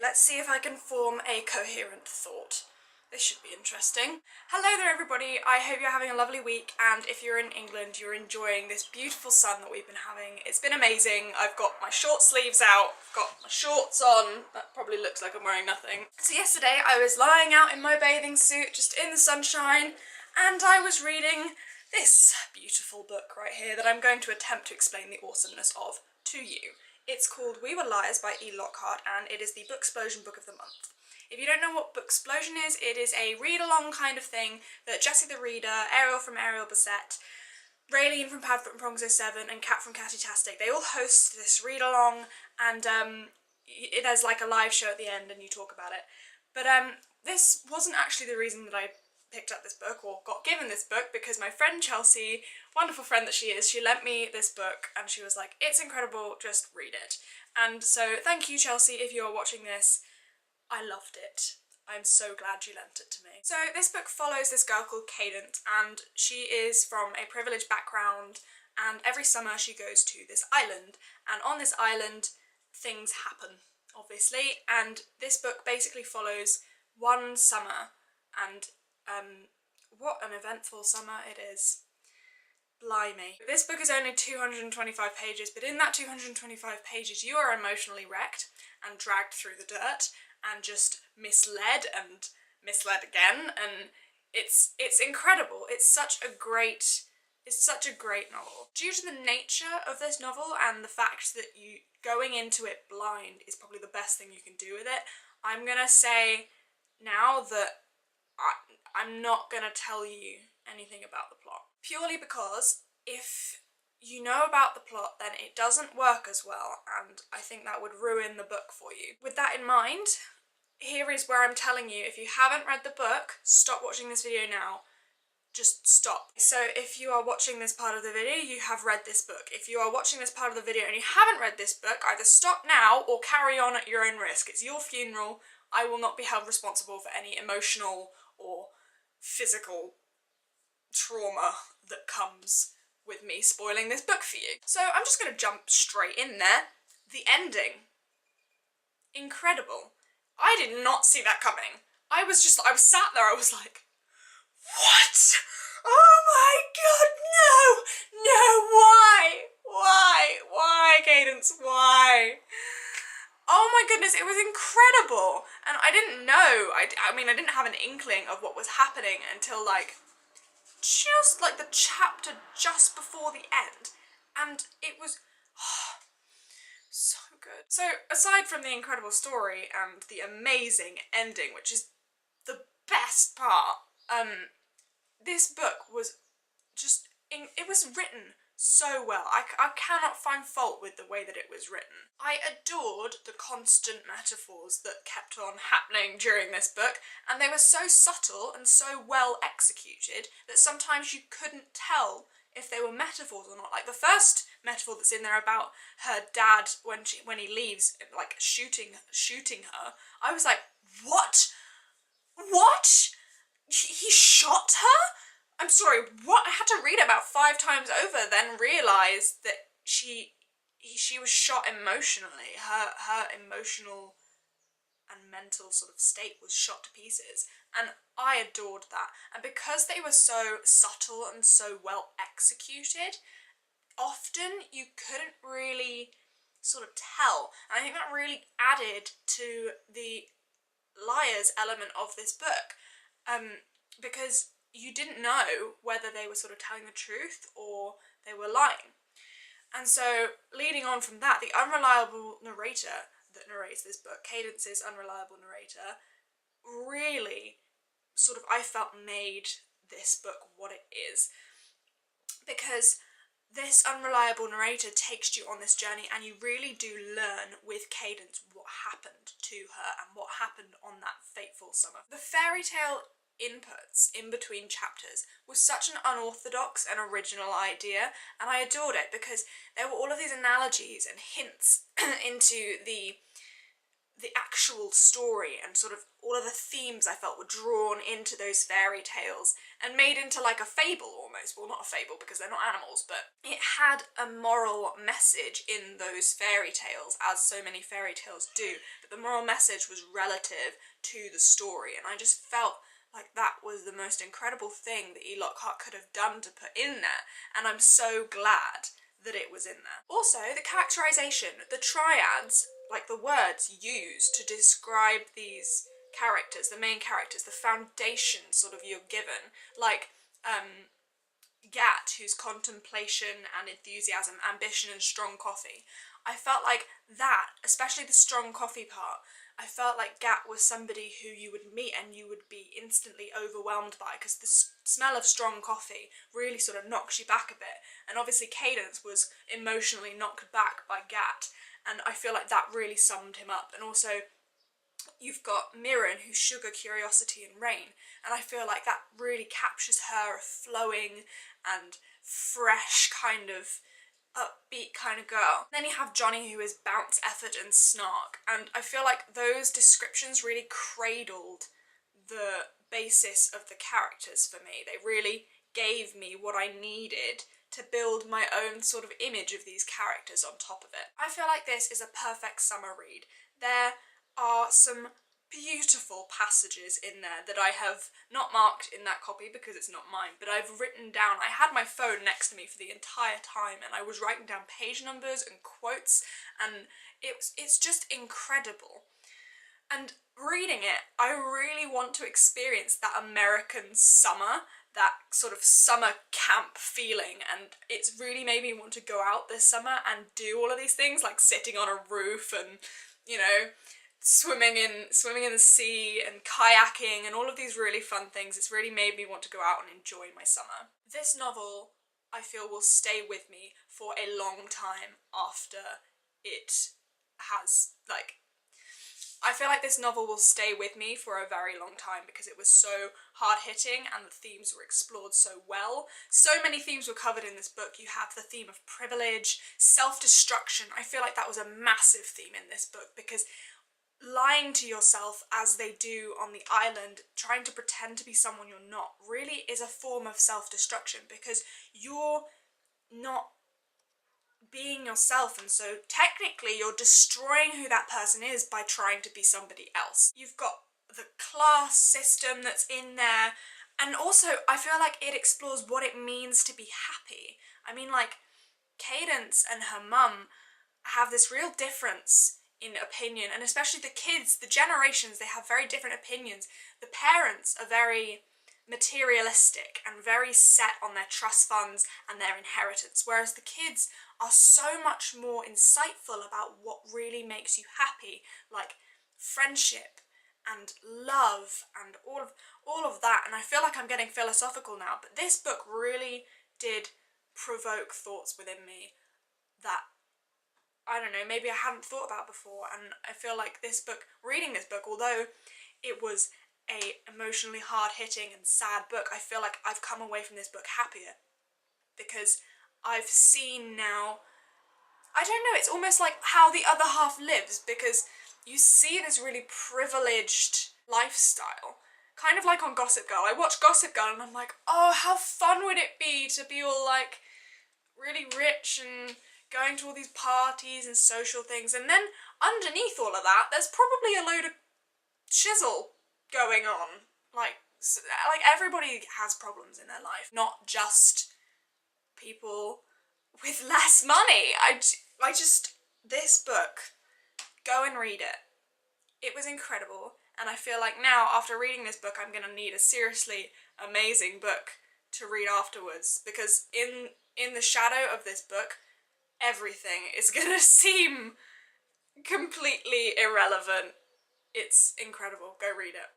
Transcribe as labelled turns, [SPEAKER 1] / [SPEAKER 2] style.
[SPEAKER 1] Let's see if I can form a coherent thought. This should be interesting. Hello there everybody, I hope you're having a lovely week, and if you're in England you're enjoying this beautiful sun that we've been having. It's been amazing. I've got my short sleeves out, I've got my shorts on, that probably looks like I'm wearing nothing. So yesterday I was lying out in my bathing suit, just in the sunshine, and I was reading this beautiful book right here that I'm going to attempt to explain the awesomeness of to you. It's called We Were Liars by Lockhart, and it is the BOOKSPLOSION book of the month. If you don't know what BOOKSPLOSION is, it is a read-along kind of thing that Jessie the Reader, Ariel from Ariel Bassett, Raylene from Padfoot and Prongzo 7, and Kat from Catty-tastic, they all host this read-along, and there's like a live show at the end and you talk about it. But this wasn't actually the reason that I picked up this book or got given this book, because my friend Chelsea, wonderful friend that she is, she lent me this book and she was like, it's incredible, just read it. And so thank you Chelsea if you are watching this. I loved it. I'm so glad you lent it to me. So this book follows this girl called Cadence, and she is from a privileged background, and every summer she goes to this island, and on this island things happen, obviously, and this book basically follows one summer, and what an eventful summer it is. Blimey. This book is only 225 pages, but in that 225 pages you are emotionally wrecked and dragged through the dirt and just misled and misled again, and it's incredible. It's such a great novel. Due to the nature of this novel and the fact that you going into it blind is probably the best thing you can do with it, I'm gonna say now that I'm not gonna tell you anything about the plot. Purely because if you know about the plot then it doesn't work as well, and I think that would ruin the book for you. With that in mind, here is where I'm telling you, if you haven't read the book, stop watching this video now. Just stop. So if you are watching this part of the video, you have read this book. If you are watching this part of the video and you haven't read this book, either stop now or carry on at your own risk. It's your funeral. I will not be held responsible for any emotional or physical trauma that comes with me spoiling this book for you. So I'm just gonna jump straight in there. The ending. Incredible. I did not see that coming. I was sat there, I was like, what? Oh my god, no! No, why? Why, Cadence, why? Oh my goodness, it was incredible! And I didn't know, I mean, I didn't have an inkling of what was happening until like, just like the chapter just before the end. And it was so good. So aside from the incredible story and the amazing ending, which is the best part, this book was just, it was written so well. I cannot find fault with the way that it was written. I adored the constant metaphors that kept on happening during this book, and they were so subtle and so well executed that sometimes you couldn't tell if they were metaphors or not. Like the first metaphor that's in there about her dad when he leaves, like shooting her, I was like, what? What? He shot her? I'm sorry, what? I had to read it about 5 times over, then realise that she was shot emotionally. Her emotional and mental sort of state was shot to pieces, and I adored that. And because they were so subtle and so well executed, often you couldn't really sort of tell, and I think that really added to the liars element of this book, because you didn't know whether they were sort of telling the truth or they were lying. And so, leading on from that, the unreliable narrator that narrates this book, Cadence's unreliable narrator, really sort of, I felt, made this book what it is. Because this unreliable narrator takes you on this journey and you really do learn with Cadence what happened to her and what happened on that fateful summer. The fairy tale inputs in between chapters was such an unorthodox and original idea, and I adored it because there were all of these analogies and hints into the actual story and sort of all of the themes I felt were drawn into those fairy tales and made into like a fable almost. Well, not a fable because they're not animals, but it had a moral message in those fairy tales, as so many fairy tales do, but the moral message was relative to the story, and I just felt like that was the most incredible thing that E. Lockhart could have done to put in there, and I'm so glad that it was in there. Also, the characterization, the triads, like the words used to describe these characters, the main characters, the foundation sort of you're given, like Gat, who's contemplation and enthusiasm, ambition and strong coffee. I felt like that, especially the strong coffee part, I felt like Gat was somebody who you would meet and you would be instantly overwhelmed by, because the smell of strong coffee really sort of knocks you back a bit. And obviously Cadence was emotionally knocked back by Gat, and I feel like that really summed him up. And also you've got Mirren, who's sugar, curiosity and rain, and I feel like that really captures her, a flowing and fresh kind of upbeat kind of girl. Then you have Johnny, who is bounce, effort and snark, and I feel like those descriptions really cradled the basis of the characters for me. They really gave me what I needed to build my own sort of image of these characters on top of it. I feel like this is a perfect summer read. There are some beautiful passages in there that I have not marked in that copy because it's not mine, but I've written down. I had my phone next to me for the entire time and I was writing down page numbers and quotes, and it's just incredible. And reading it, I really want to experience that American summer, that sort of summer camp feeling, and it's really made me want to go out this summer and do all of these things, like sitting on a roof and, you know, swimming in the sea and kayaking and all of these really fun things. It's really made me want to go out and enjoy my summer. This novel, I feel, will stay with me for a long time after it has, like, I feel like this novel will stay with me for a very long time because it was so hard-hitting and the themes were explored so well. So many themes were covered in this book. You have the theme of privilege, self-destruction. I feel like that was a massive theme in this book, because lying to yourself, as they do on the island, trying to pretend to be someone you're not, really is a form of self-destruction, because you're not being yourself, and so technically you're destroying who that person is by trying to be somebody else. You've got the class system that's in there, and also I feel like it explores what it means to be happy. I mean, like, Cadence and her mum have this real difference in opinion, and especially the kids, the generations, they have very different opinions. The parents are very materialistic and very set on their trust funds and their inheritance, whereas the kids are so much more insightful about what really makes you happy, like friendship and love and all of that. And I feel like I'm getting philosophical now, but this book really did provoke thoughts within me that, I don't know, maybe I hadn't thought about before. And I feel like this book, reading this book, although it was a emotionally hard-hitting and sad book, I feel like I've come away from this book happier, because I've seen now, I don't know, it's almost like how the other half lives, because you see this really privileged lifestyle, kind of like on Gossip Girl. I watch Gossip Girl and I'm like, oh, how fun would it be to be all like really rich and going to all these parties and social things, and then underneath all of that there's probably a load of shizzle going on. Like everybody has problems in their life, not just people with less money. I just, this book, go and read it. It was incredible, and I feel like now, after reading this book, I'm gonna need a seriously amazing book to read afterwards, because in the shadow of this book, everything is gonna seem completely irrelevant. It's incredible. Go read it.